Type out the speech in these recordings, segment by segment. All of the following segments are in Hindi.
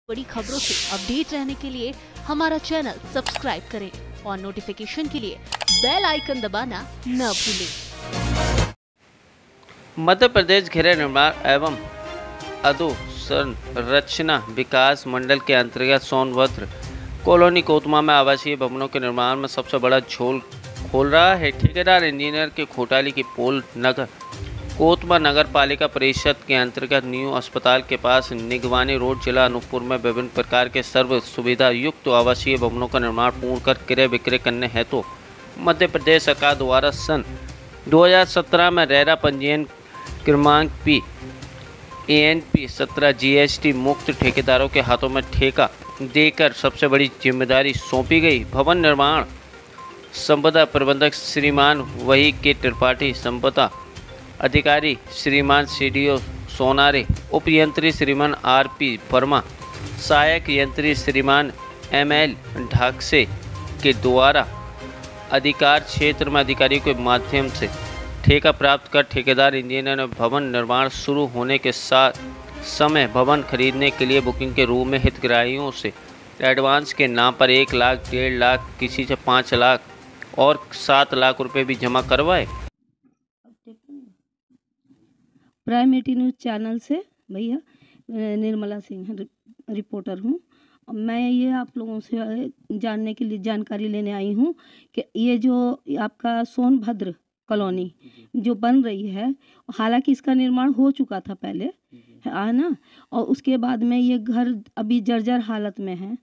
बड़ी खबरों से अपडेट रहने के लिए हमारा चैनल सब्सक्राइब करें और नोटिफिकेशन के लिए बेल आइकन दबाना न भूलें। मध्य प्रदेश गृह निर्माण एवं अधोसंरचना विकास मंडल के अंतर्गत सोनभद्र कॉलोनी कोतमा में आवासीय भवनों के निर्माण में सबसे बड़ा झोल खोल रहा है ठेकेदार इंजीनियर के घोटाले की पोल। नगर कोतमा नगर पालिका परिषद के अंतर्गत न्यू अस्पताल के पास निगवानी रोड जिला अनूपपुर में विभिन्न प्रकार के सर्व सुविधा युक्त आवासीय भवनों का निर्माण पूर्ण कर क्रय विक्रय करने हेतु मध्य प्रदेश सरकार द्वारा सन 2017 में रेरा पंजीयन क्रमांक पी ANP 17 GST मुक्त ठेकेदारों के हाथों में ठेका देकर सबसे बड़ी जिम्मेदारी सौंपी गई। भवन निर्माण संपदा प्रबंधक श्रीमान वही के त्रिपाठी, संपदा अधिकारी श्रीमान CDO सोनारे, उप यंत्री श्रीमान RP वर्मा, सहायक यंत्री श्रीमान ML ढाकसे के द्वारा अधिकार क्षेत्र में अधिकारियों के माध्यम से ठेका प्राप्त कर ठेकेदार इंजीनियर ने भवन निर्माण शुरू होने के साथ समय भवन खरीदने के लिए बुकिंग के रूप में हितग्राहियों से एडवांस के नाम पर 1 लाख, 1.5 लाख, किसी से 5 लाख और 7 लाख रुपए भी जमा करवाए। प्राइम 18 न्यूज़ चैनल से भैया निर्मला सिंह रिपोर्टर हूँ। मैं ये आप लोगों से जानने के लिए जानकारी लेने आई हूँ कि ये जो आपका सोनभद्र कॉलोनी जो बन रही है, हालांकि इसका निर्माण हो चुका था पहले, है ना, और उसके बाद में ये घर अभी जर्जर हालत में है।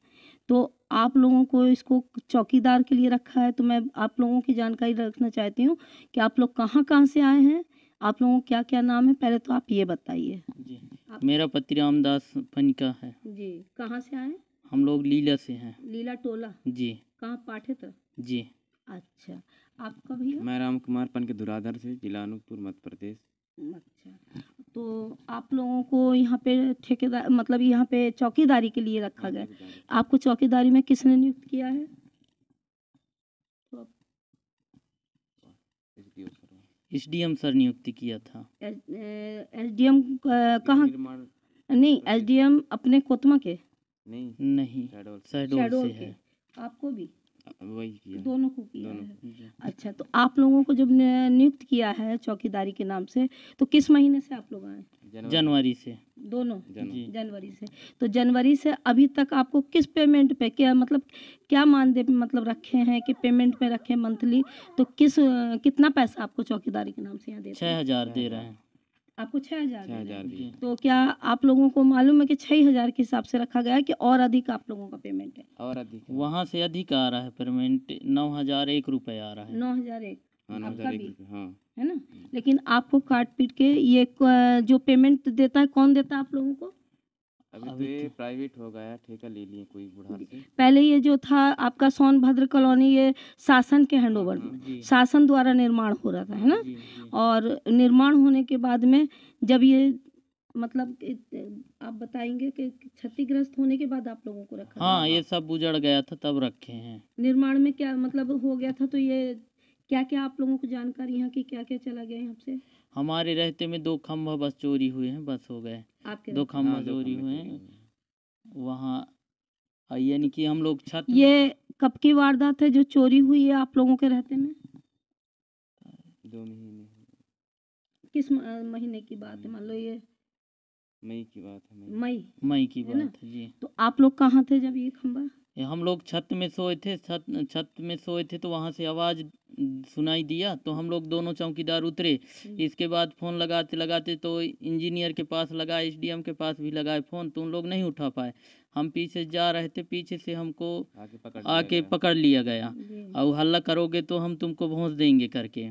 तो आप लोगों को इसको चौकीदार के लिए रखा है। तो मैं आप लोगों की जानकारी रखना चाहती हूँ कि आप लोग कहाँ कहाँ से आए हैं, आप लोगों का क्या क्या नाम है, पहले तो आप ये बताइए। जी, मेरा पति रामदास पनिका है। जी, कहाँ से आए? हम लोग लीला से हैं। लीला टोला? जी। कहाँ, पाठित? जी। अच्छा, आपका भैया? मैं राम कुमार पन के दुराधर से, जिला अनूपपुर, मध्य प्रदेश। अच्छा, तो आप लोगों को यहाँ पे ठेकेदार मतलब यहाँ पे चौकीदारी के लिए रखा गया। आपको चौकीदारी में किसने नियुक्त किया है? SDM सर नियुक्ति किया था। SDM कहाँ? नहीं, SDM अपने कोतमा के नहीं शहडोल से है। आपको भी वही किया, दोनों को किया है। अच्छा, तो आप लोगों को जब नियुक्त किया है चौकीदारी के नाम से, तो किस महीने से आप लोग आए? जनवरी से। दोनों जनवरी से। तो जनवरी से अभी तक आपको किस पेमेंट पे क्या मतलब क्या मानदेय मतलब रखे हैं कि पेमेंट पे रखे मंथली, तो कितना पैसा आपको चौकीदारी के नाम से यहाँ देते हैं? 6,000 दे रहे हैं। आपको 6,000 दिए। तो क्या आप लोगों को मालूम है कि 6,000 के हिसाब से रखा गया है कि और अधिक आप लोगों का पेमेंट है? और अधिक वहाँ से अधिक आ रहा है पेमेंट, 9,001 रुपये आ रहा है। 9,001 आपका भी, हाँ, है ना। लेकिन आपको काट पीट के ये जो पेमेंट देता है, कौन देता है आप लोगों को? अभी तो ये प्राइवेट हो गया, ठेका ले लिए कोई बुढ़ा से। पहले ये जो था आपका सोनभद्र कॉलोनी, ये शासन के हैंडओवर में शासन द्वारा निर्माण हो रहा था, है ना। और निर्माण होने के बाद में जब ये मतलब आप बताएंगे कि क्षतिग्रस्त होने के बाद आप लोगों को रखा? हाँ, ये सब उजड़ गया था तब रखे हैं। निर्माण में क्या मतलब हो गया था, तो ये क्या क्या आप लोगों को जानकारी यहाँ की क्या क्या चला गया यहाँ से? हमारे रहते में 2 खंभा बस चोरी हुए हैं, बस हो गए। आपके 2 खंभा चोरी हुए हैं वहाँ, यानी कि हम लोग छत। ये कब की वारदात है जो चोरी हुई है आप लोगों के रहते में? 2 महीने। किस महीने की बात है? मान लो ये मई की बात है। मई की बात है जी। तो आप लोग कहाँ थे जब ये खंभा? हम लोग छत में सोए थे, छत में सोए थे तो वहाँ से आवाज़ सुनाई दिया तो हम लोग दोनों चौकीदार उतरे। इसके बाद फ़ोन लगाते लगाते तो इंजीनियर के पास लगा, SDM के पास भी लगाए फ़ोन, तो उन लोग नहीं उठा पाए। हम पीछे जा रहे थे, पीछे से हमको आके पकड़ लिया गया और हल्ला करोगे तो हम तुमको भोंस देंगे करके।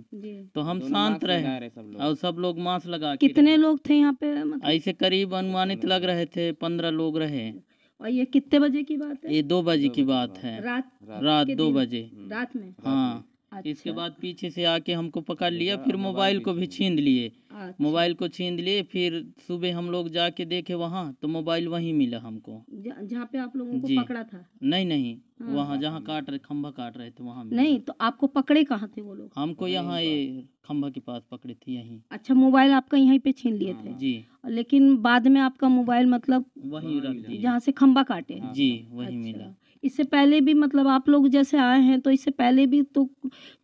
तो हम शांत रहे और सब लोग मास्क लगा के। कितने लोग थे यहाँ पे? ऐसे करीब अनुमानित लग रहे थे 15 लोग रहे। और ये कितने बजे की बात है? ये 2 बजे की बात है। रात 2 बजे रात में? हाँ। इसके अच्छा। बाद पीछे से आके हमको पकड़ लिया, फिर मोबाइल को भी छीन लिए। अच्छा। मोबाइल को छीन लिए, फिर सुबह हम लोग जाके देखे वहाँ तो मोबाइल वहीं मिला हमको। जहाँ पे आप लोगों को जी। पकड़ा था? नहीं नहीं, हाँ। वहाँ जहाँ काट रहे खंभा काट रहे थे वहाँ मिला। नहीं, तो आपको पकड़े कहाँ थे वो लोग? हमको यहाँ ये खंभा के पास पकड़े थे यहीं। अच्छा, मोबाइल आपका यहीं पे छीन लिए थे? जी, लेकिन बाद में आपका मोबाइल मतलब वहीं रख दिए। जहाँ से खंबा काटे? जी, वहीं अच्छा। मिला। इससे पहले भी मतलब आप लोग जैसे आए हैं तो इससे पहले भी तो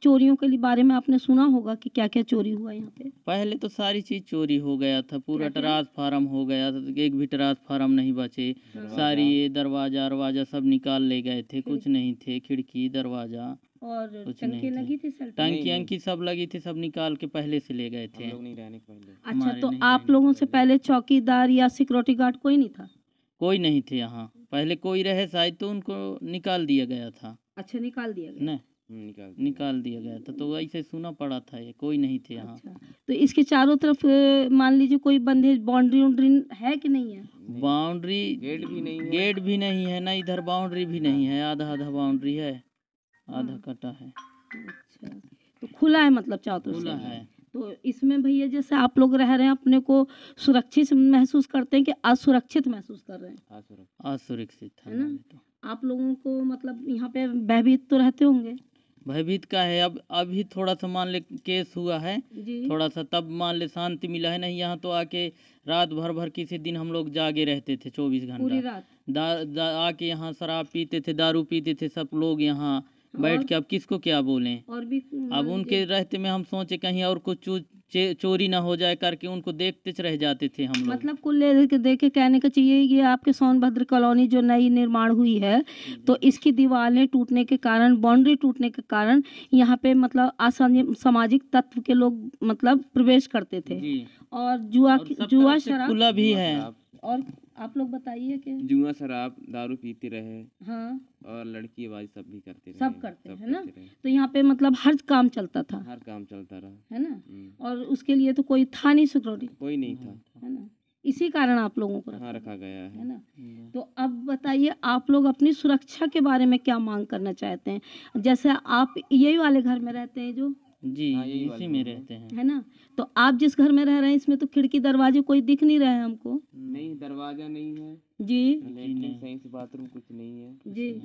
चोरियों के लिए बारे में आपने सुना होगा कि क्या क्या चोरी हुआ यहाँ पे? पहले तो सारी चीज चोरी हो गया था, पूरा क्या-क्या? ट्रांसफार्म हो गया था, एक भी ट्रांसफार्म नहीं बचे। सारी ये दरवाजा सब निकाल ले गए थे, कुछ नहीं थे, खिड़की दरवाजा और कुछ टंकी नहीं थे। लगी थी सर? टंकी अंकी सब लगी थी, सब निकाल के पहले से ले गए थे। हम लोग नहीं रहने के पहले। अच्छा, हमारे तो नहीं आप रहने लोगों के से पहले। पहले चौकीदार या सिक्योरिटी गार्ड कोई नहीं था? कोई नहीं थे यहाँ, पहले कोई रहे शायद तो उनको निकाल दिया गया था अच्छा, निकाल दिया गया। न, निकाल दिया गया था, तो ऐसे सुना पड़ा था, ये कोई नहीं थे यहाँ। अच्छा, तो इसके चारों तरफ मान लीजिए कोई बंदे बाउंड्री वाउंड्री है कि नहीं है? बाउंड्री गेट भी नहीं है। गेट भी नहीं है ना, इधर बाउंड्री भी नहीं है, आधा आधा बाउंड्री है, आधा कटा है। अच्छा, तो खुला है मतलब चारों तरफ खुला से? है। तो इसमें भैया जैसे आप लोग रह रहे हैं, अपने को सुरक्षित महसूस करते हैं कि असुरक्षित महसूस कर रहे हैं? असुरक्षित है ना? हमारे तो। आप लोगों को मतलब यहाँ पे भयभीत तो रहते होंगे? भयभीत का है, अब अभी थोड़ा सा मान ले केस हुआ है, जी। थोड़ा सा तब मान ले शांति मिला है, नहीं यहाँ तो आके रात भर किसी दिन हम लोग जागे रहते थे 24 पूरी घंटा। रात? आके यहाँ शराब पीते थे, दारू पीते थे सब लोग यहाँ बैठ के। अब किसको क्या बोलें? और भी अब उनके रहते में हम सोचे कहीं और कुछ चोरी ना हो जाए करके उनको देखते रह जाते थे हम लोग। मतलब कुल देखे कहने का चाहिए ये आपके सोनभद्र कॉलोनी जो नई निर्माण हुई है, तो इसकी दीवारें टूटने के कारण, बाउंड्री टूटने के कारण यहाँ पे मतलब असामाजिक तत्व के लोग मतलब प्रवेश करते थे। जी। और और सब जुआ तरफ से शराब खुला भी है। और आप लोग बताइए कि जुआ शराब दारू पीते रहे हाँ, और लड़कीबाजी सब भी करते रहे। सब करते हैं ना? करते रहे। तो यहाँ पे मतलब हर काम चलता था, हर काम चलता रहा। है ना? हम्म। और उसके लिए तो कोई था नहीं सिक्योरिटी, कोई नहीं था। है ना? इसी कारण आप लोगों को हाँ, रखा गया है है। ना? तो अब बताइए आप लोग अपनी सुरक्षा के बारे में क्या मांग करना चाहते हैं? जैसे आप यही वाले घर में रहते हैं जो, जी, हाँ, यही इसी वाले में घर में। रहते हैं। है ना? तो आप जिस घर में रह रहे हैं इसमें तो खिड़की दरवाजे कोई दिख नहीं रहे हैं हमको। नहीं, दरवाजा नहीं है, जी लेकिन सही से बाथरूम कुछ नहीं है। जी।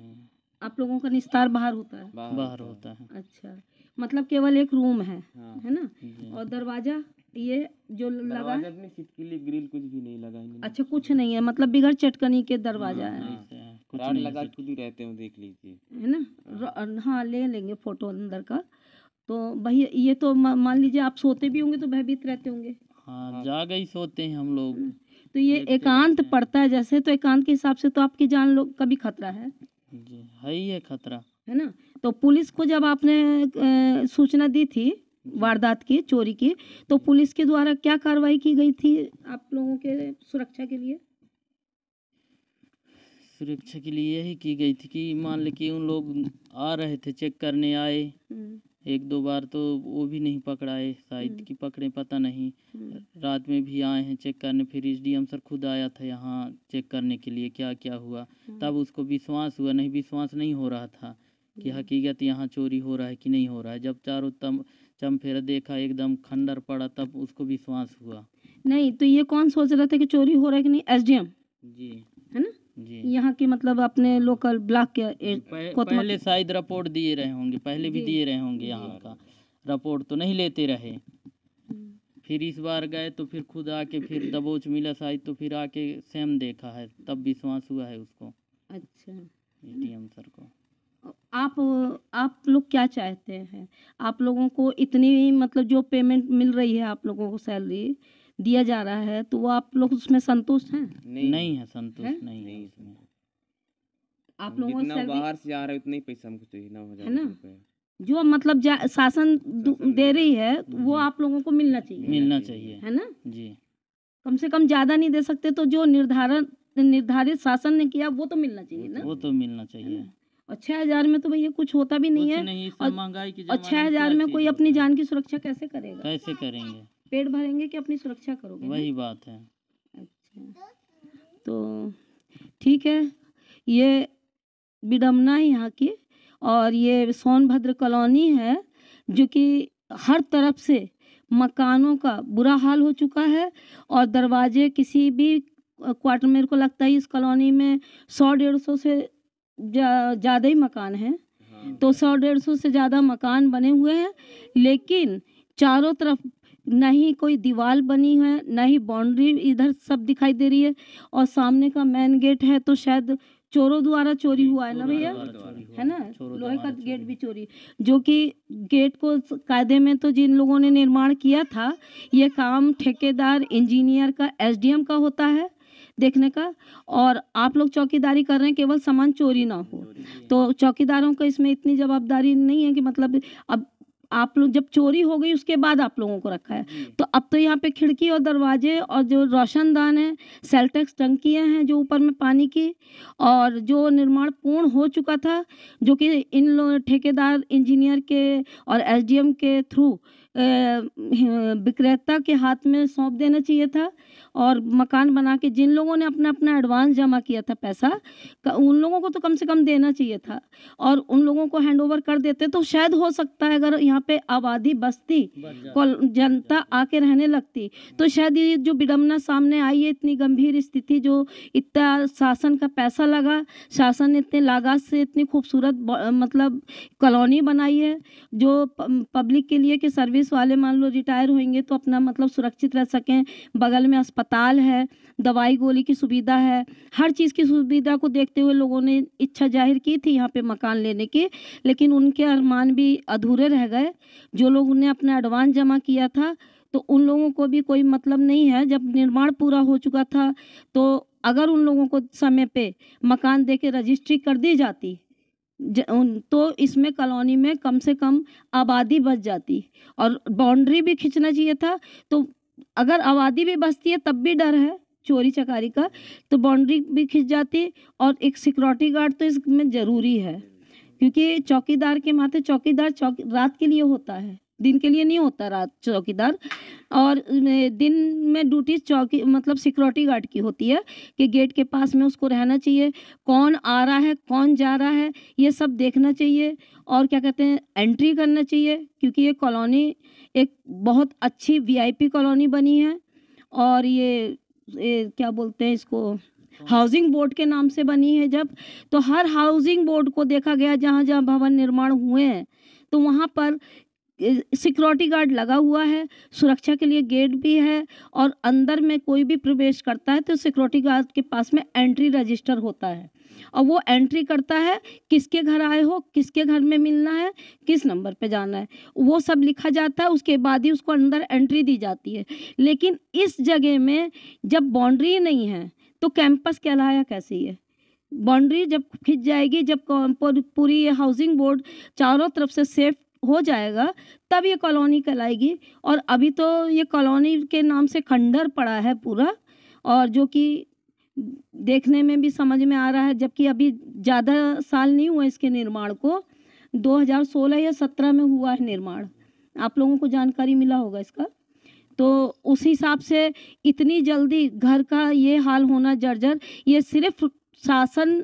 आप लोगों का निस्तार बाहर होता है? बाहर होता है। अच्छा, मतलब केवल एक रूम है, हाँ। है ना? जी। और दरवाजा ये जो लगा दरवाजा है? अपने सीट के लिए ग्रिल कुछ भी नहीं लगा इन्होंने। अच्छा, कुछ नहीं है मतलब बिगड़ चटकनी के दरवाजा है, ऐसे है, कुछ राड नहीं लगा सिर्फ- खुद ही रहते हो, देख लीजिए। है ना? हाँ, ले लेंगे फोटो अंदर का। तो भैया ये तो मान लीजिए आप सोते भी होंगे तो भयभीत रहते होंगे। हाँ, जागे ही सोते हैं हम लोग। तो ये एकांत पड़ता है जैसे, तो एकांत के हिसाब से तो आपकी जान लोग का भी खतरा जी, है ही है खतरा। है ना? तो पुलिस को जब आपने सूचना दी थी वारदात की, चोरी की, तो पुलिस के द्वारा क्या कार्रवाई की गई थी आप लोगों के सुरक्षा के लिए? सुरक्षा के लिए यही की गई थी कि मान ले कि उन लोग आ रहे थे, चेक करने आए, एक दो बार तो वो भी नहीं पकड़ाए, शायद कि पकड़े पता नहीं। रात में भी आए हैं चेक करने, फिर एसडीएम सर खुद आया था यहाँ चेक करने के लिए क्या क्या हुआ, तब उसको विश्वास हुआ। नहीं, विश्वास नहीं हो रहा था कि हकीकत यहाँ चोरी हो रहा है कि नहीं हो रहा है। जब चारों चमफेरा देखा, एकदम खंडर पड़ा, तब उसको विश्वास हुआ। नहीं, तो ये कौन सोच रहा था कि चोरी हो रहा है कि नहीं? एसडीएम, जी, है ना? जी। यहाँ के मतलब अपने लोकल ब्लॉक के पहले शायद रिपोर्ट दिए रहे होंगे, पहले भी जी। दिए रहे होंगे, यहाँ का रिपोर्ट तो नहीं लेते रहे। फिर इस बार गए तो फिर खुद आके फिर दबोच मिला शायद, तो फिर आके सेम देखा है, तब विश्वास हुआ है उसको, अच्छा, एसडीएम सर को। आप लोग क्या चाहते हैं? आप लोगों को इतनी मतलब जो पेमेंट मिल रही है, आप लोगों को सैलरी दिया जा रहा है, तो वो आप लोग उसमें संतुष्ट हैं? नहीं है, संतुष्ट है? नहीं है नहीं। इसमें। आप लोगों को जितना सैलरी बाहर से आ रहा है उतना ही पैसा हमको चाहिए, 9,000 है ना? रुपये। जो मतलब शासन दे रही है वो आप लोगों को मिलना चाहिए, मिलना चाहिए। है ना? जी, कम से कम ज्यादा नहीं दे सकते, तो जो निर्धारित शासन ने किया वो तो मिलना चाहिए ना? वो तो मिलना चाहिए। और 6,000 में तो भैया कुछ होता भी नहीं कुछ है। नहीं, इस और महंगाई की और जमाने 6,000 क्या में चीज़ कोई होता अपनी है? जान की सुरक्षा कैसे करेगा? कैसे करेंगे? पेट भरेंगे कि अपनी सुरक्षा करोगे? वही बात है। अच्छा, तो ठीक है, ये विडम्बना है यहाँ की। और ये सोनभद्र कॉलोनी है जो कि हर तरफ से मकानों का बुरा हाल हो चुका है। और दरवाजे किसी भी क्वार्टर, मेरे को लगता है इस कॉलोनी में 100-150 से ज़्यादा ही मकान हैं। तो 100-150 से ज़्यादा मकान बने हुए हैं, लेकिन चारों तरफ ना ही कोई दीवार बनी है, ना ही बाउंड्री, इधर सब दिखाई दे रही है। और सामने का मेन गेट है तो शायद चोरों द्वारा चोरी हुआ है ना भैया, है ना, लोहे का गेट भी चोरी, जो कि गेट को कायदे में तो जिन लोगों ने निर्माण किया था, ये काम ठेकेदार, इंजीनियर का, एसडीएम का होता है देखने का। और आप लोग चौकीदारी कर रहे हैं केवल सामान चोरी ना हो, तो चौकीदारों का इसमें इतनी जवाबदारी नहीं है कि मतलब अब आप लोग जब चोरी हो गई उसके बाद आप लोगों को रखा है। तो अब तो यहाँ पे खिड़की और दरवाजे और जो रोशनदान है, सेल्टेक्स टंकियाँ हैं जो ऊपर में पानी की, और जो निर्माण पूर्ण हो चुका था, जो कि इन ठेकेदार, इंजीनियर के और एसडीएम के थ्रू विक्रेता के हाथ में सौंप देना चाहिए था। और मकान बना के जिन लोगों ने अपना अपना एडवांस जमा किया था पैसा, उन लोगों को तो कम से कम देना चाहिए था, और उन लोगों को हैंडओवर कर देते तो शायद हो सकता है अगर यहाँ पे आबादी बस्ती जनता आके रहने लगती तो शायद ये जो विडम्बना सामने आई है, इतनी गंभीर स्थिति, जो इतना शासन का पैसा लगा, शासन ने इतने लागत से इतनी खूबसूरत मतलब कॉलोनी बनाई है, जो पब्लिक के लिए कि सर्विस वाले मान लो रिटायर होंगे तो अपना मतलब सुरक्षित रह सकें, बगल में अस्पताल है, दवाई गोली की सुविधा है, हर चीज़ की सुविधा को देखते हुए लोगों ने इच्छा जाहिर की थी यहाँ पे मकान लेने की, लेकिन उनके अरमान भी अधूरे रह गए। जो लोगों ने अपना एडवांस जमा किया था तो उन लोगों को भी कोई मतलब नहीं है। जब निर्माण पूरा हो चुका था तो अगर उन लोगों को समय पे मकान दे के रजिस्ट्री कर दी जाती तो इसमें कॉलोनी में कम से कम आबादी बच जाती, और बाउंड्री भी खींचना चाहिए था। तो अगर आबादी भी बचती है तब भी डर है चोरी चकारी का, तो बाउंड्री भी खिंच जाती, और एक सिक्योरिटी गार्ड तो इसमें ज़रूरी है, क्योंकि चौकीदार के माथे चौकीदार रात के लिए होता है, दिन के लिए नहीं होता रात चौकीदार। और दिन में ड्यूटी चौकी मतलब सिक्योरिटी गार्ड की होती है कि गेट के पास में उसको रहना चाहिए, कौन आ रहा है कौन जा रहा है ये सब देखना चाहिए, और क्या कहते हैं एंट्री करना चाहिए, क्योंकि ये कॉलोनी एक बहुत अच्छी वीआईपी कॉलोनी बनी है। और ये क्या बोलते हैं इसको, हाउसिंग बोर्ड के नाम से बनी है। जब तो हर हाउसिंग बोर्ड को देखा गया जहाँ जहाँ भवन निर्माण हुए हैं तो वहाँ पर सिक्योरिटी गार्ड लगा हुआ है, सुरक्षा के लिए गेट भी है, और अंदर में कोई भी प्रवेश करता है तो सिक्योरिटी गार्ड के पास में एंट्री रजिस्टर होता है, और वो एंट्री करता है किसके घर आए हो, किसके घर में मिलना है, किस नंबर पे जाना है, वो सब लिखा जाता है। उसके बाद ही उसको अंदर एंट्री दी जाती है। लेकिन इस जगह में जब बाउंड्री नहीं है तो कैंपस कहलाया कैसे है? बाउंड्री जब खिंच जाएगी, जब पूरी ये हाउसिंग बोर्ड चारों तरफ से सेफ हो जाएगा तब ये कॉलोनी कहलाएगी। और अभी तो ये कॉलोनी के नाम से खंडर पड़ा है पूरा, और जो कि देखने में भी समझ में आ रहा है, जबकि अभी ज़्यादा साल नहीं हुआ इसके निर्माण को, 2016 या 17 में हुआ है निर्माण, आप लोगों को जानकारी मिला होगा इसका। तो उस हिसाब से इतनी जल्दी घर का ये हाल होना जर्जर, ये सिर्फ शासन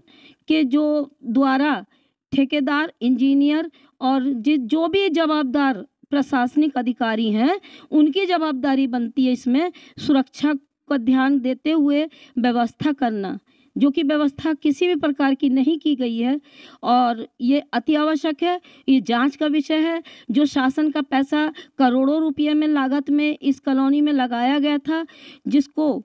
के जो द्वारा ठेकेदार, इंजीनियर और जो भी जवाबदार प्रशासनिक अधिकारी हैं उनकी जवाबदारी बनती है इसमें सुरक्षा का ध्यान देते हुए व्यवस्था करना, जो कि व्यवस्था किसी भी प्रकार की नहीं की गई है, और ये अति आवश्यक है। ये जांच का विषय है। जो शासन का पैसा करोड़ों रुपये में लागत में इस कॉलोनी में लगाया गया था, जिसको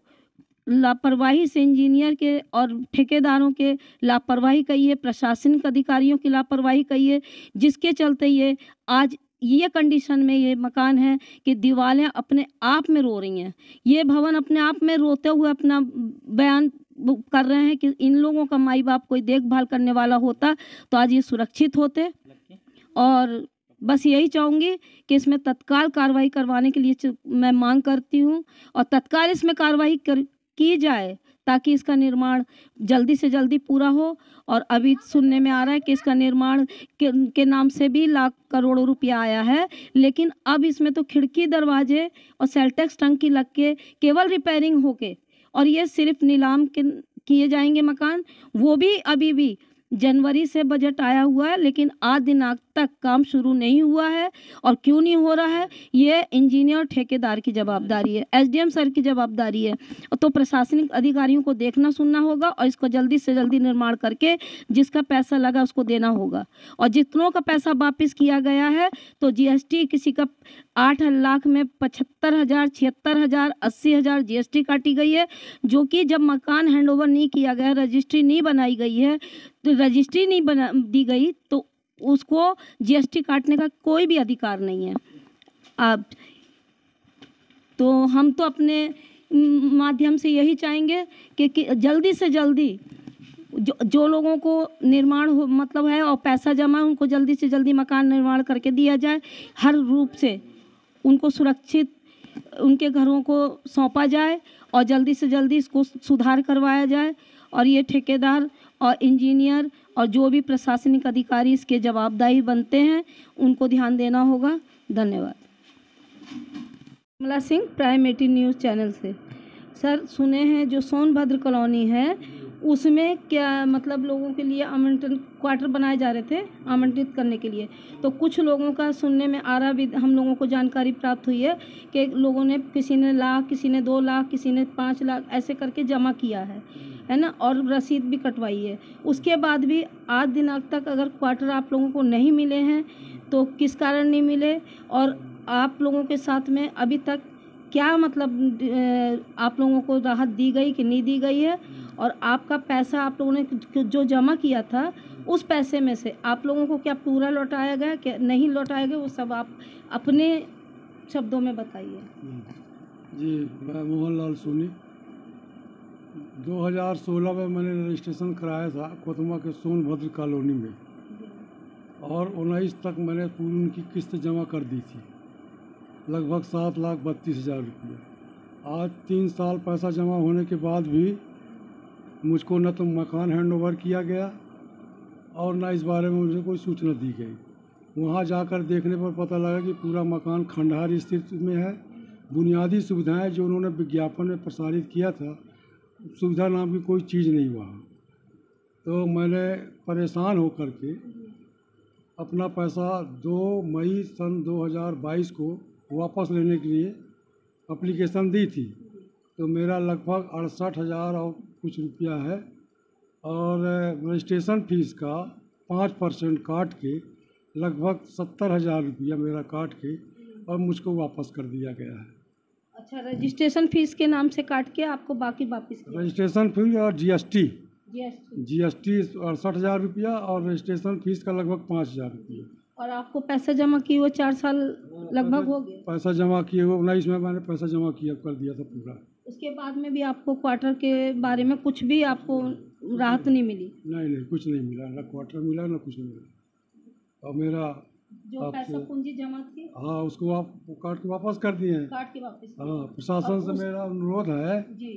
लापरवाही से इंजीनियर के और ठेकेदारों के लापरवाही कहिए, प्रशासनिक अधिकारियों की लापरवाही कहिए, जिसके चलते ये आज ये कंडीशन में ये मकान है कि दीवारें अपने आप में रो रही हैं। ये भवन अपने आप में रोते हुए अपना बयान कर रहे हैं कि इन लोगों का माई बाप कोई देखभाल करने वाला होता तो आज ये सुरक्षित होते। और बस यही चाहूँगी कि इसमें तत्काल कार्रवाई करवाने के लिए मैं मांग करती हूँ, और तत्काल इसमें कार्रवाई की जाए ताकि इसका निर्माण जल्दी से जल्दी पूरा हो। और अभी सुनने में आ रहा है कि इसका निर्माण के नाम से भी लाख करोड़ों रुपया आया है, लेकिन अब इसमें तो खिड़की, दरवाजे और सेल्टेक्स टंकी लग के केवल रिपेयरिंग होके, और ये सिर्फ नीलाम किए जाएंगे मकान, वो भी अभी भी जनवरी से बजट आया हुआ है, लेकिन आज दिनांक तक काम शुरू नहीं हुआ है। और क्यों नहीं हो रहा है, ये इंजीनियर ठेकेदार की जवाबदारी है, एसडीएम सर की जवाबदारी है। तो प्रशासनिक अधिकारियों को देखना सुनना होगा और इसको जल्दी से जल्दी निर्माण करके जिसका पैसा लगा उसको देना होगा। और जितनों का पैसा वापस किया गया है तो जीएसटी किसी का 8 लाख में 75,000, 76,000, 80,000 जीएसटी काटी गई है, जो कि जब मकान हैंडओवर नहीं किया गया, रजिस्ट्री नहीं बनाई गई है, तो रजिस्ट्री नहीं बना दी गई तो उसको जीएसटी काटने का कोई भी अधिकार नहीं है। अब तो हम तो अपने माध्यम से यही चाहेंगे कि जल्दी से जल्दी जो लोगों को निर्माण हो मतलब है और पैसा जमा है, उनको जल्दी से जल्दी मकान निर्माण करके दिया जाए। हर रूप से उनको सुरक्षित उनके घरों को सौंपा जाए और जल्दी से जल्दी इसको सुधार करवाया जाए। और ये ठेकेदार और इंजीनियर और जो भी प्रशासनिक अधिकारी इसके जवाबदारी बनते हैं उनको ध्यान देना होगा। धन्यवाद। कमला सिंह, प्राइम 18 न्यूज़ चैनल से। सर, सुने हैं जो सोनभद्र कॉलोनी है उसमें क्या मतलब लोगों के लिए आमंत्रण क्वार्टर बनाए जा रहे थे आमंत्रित करने के लिए, तो कुछ लोगों का सुनने में आ रहा भी, हम लोगों को जानकारी प्राप्त हुई है कि लोगों ने किसी ने लाख, किसी ने 2 लाख, किसी ने 5 लाख ऐसे करके जमा किया है ना, और रसीद भी कटवाई है। उसके बाद भी आज दिनांक तक अगर क्वार्टर आप लोगों को नहीं मिले हैं तो किस कारण नहीं मिले, और आप लोगों के साथ में अभी तक क्या मतलब आप लोगों को राहत दी गई कि नहीं दी गई है, और आपका पैसा आप लोगों ने जो जमा किया था उस पैसे में से आप लोगों को क्या पूरा लौटाया गया, क्या नहीं लौटाया गया, वो सब आप अपने शब्दों में बताइए। जी, मैं मोहनलाल सोनी। 2016 में मैंने रजिस्ट्रेशन कराया था कोतमा के सोनभद्र कॉलोनी में, और 19 तक मैंने पूरी उनकी किस्त जमा कर दी थी, लगभग 7,32,000 रुपये। आज 3 साल पैसा जमा होने के बाद भी मुझको न तो मकान हैंडओवर किया गया और न इस बारे में मुझे कोई सूचना दी गई। वहाँ जाकर देखने पर पता लगा कि पूरा मकान खंडहर स्थिति में है। बुनियादी सुविधाएं जो उन्होंने विज्ञापन में प्रसारित किया था, सुविधा नाम की कोई चीज़ नहीं वहाँ। तो मैंने परेशान होकर के अपना पैसा 2 मई सन 2022 को वापस लेने के लिए एप्लीकेशन दी थी। तो मेरा लगभग 68,000 और कुछ रुपया है, और रजिस्ट्रेशन फीस का 5% काट के लगभग 70,000 रुपया मेरा काट के और मुझको वापस कर दिया गया है। अच्छा, रजिस्ट्रेशन फीस के नाम से काट के आपको बाकी वापस किया? रजिस्ट्रेशन फीस और जीएसटी 68,000 रुपया और रजिस्ट्रेशन फीस का लगभग 5,000 रुपया। और आपको पैसा जमा किए हुए 4 साल लगभग हो गए? पैसा जमा किए हुए 19 में मैंने पैसा जमा कर दिया था पूरा। उसके बाद में भी आपको क्वार्टर के बारे में कुछ भी आपको राहत नहीं मिली? नहीं, कुछ नहीं मिला, ना क्वार्टर मिला ना कुछ मिला। और मेरा जो पैसा पूंजी जमा थी, हाँ, उसको आप काट के वापस कर दिए हैं। काट के वापस? हाँ, प्रशासन से मेरा अनुरोध है जी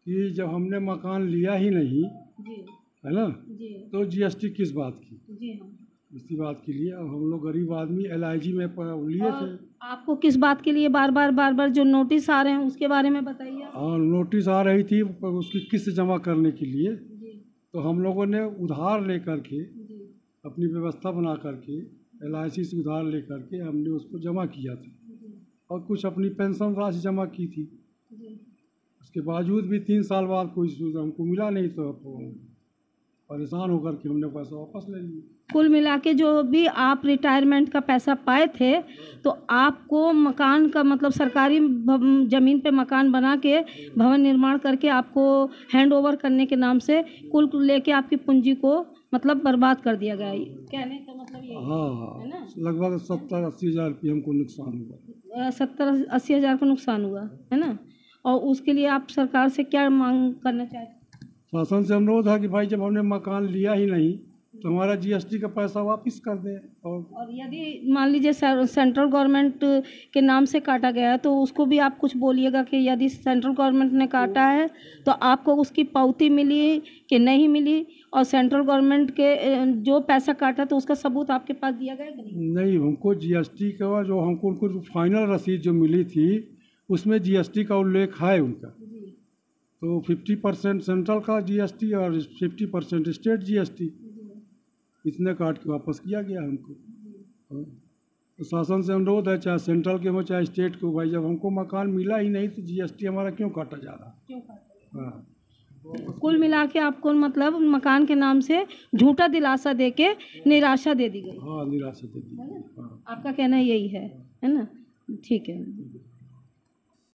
कि जब हमने मकान लिया ही नहीं जी है ना, जी तो जीएसटी किस बात की? जी हाँ, इसी बात के लिए। अब हम लोग गरीब आदमी LIG में लिए थे। आपको किस बात के लिए बार बार जो नोटिस आ रहे हैं उसके बारे में बताइए। हाँ, नोटिस आ रही थी उसकी किस्त जमा करने के लिए। जी तो हम लोगों ने उधार लेकर के जी अपनी व्यवस्था बना करके LIC से उधार लेकर के हमने उसको जमा किया था, और कुछ अपनी पेंशन राशि जमा की थी। जी। उसके बावजूद भी 3 साल बाद कोई सुविधा हमको मिला नहीं, तो परेशान होकर के हमने पैसा वापस ले लिया। कुल मिला के जो भी आप रिटायरमेंट का पैसा पाए थे, तो आपको मकान का मतलब सरकारी ज़मीन पे मकान बना के भवन निर्माण करके आपको हैंड ओवर करने के नाम से कुल लेके आपकी पूंजी को मतलब बर्बाद कर दिया गया। कहने का मतलब ये हाँ, है ना? लगभग 70-80 हज़ार रुपये हमको नुकसान हुआ। 70-80 हज़ार का नुकसान हुआ है ना। और उसके लिए आप सरकार से क्या मांग करना चाहते? शासन से अनुरोध है कि भाई जब हमने मकान लिया ही नहीं तो हमारा GST का पैसा वापस कर दें। और यदि मान लीजिए सेंट्रल गवर्नमेंट के नाम से काटा गया है तो उसको भी आप कुछ बोलिएगा कि यदि सेंट्रल गवर्नमेंट ने काटा है तो आपको उसकी पावती मिली कि नहीं मिली, और सेंट्रल गवर्नमेंट के जो पैसा काटा तो उसका सबूत आपके पास दिया गया कि नहीं? नहीं, हमको GST का जो हमको उनको फाइनल रसीद जो मिली थी उसमें GST का उल्लेख है उनका। तो 50% सेंट्रल का GST और 50% स्टेट GST। इतने काट के वापस किया गया हमको। हाँ। तो शासन से अनुरोध है, चाहे सेंट्रल के हो चाहे स्टेट के हो, भाई जब हमको मकान मिला ही नहीं तो जीएसटी हमारा क्यों काटा जा रहा। हाँ। कुल मिला के आपको मतलब मकान के नाम से झूठा दिलासा देके निराशा दे दी गई। हाँ, निराशा दे दी। हाँ। आपका कहना यही है ना? ठीक है।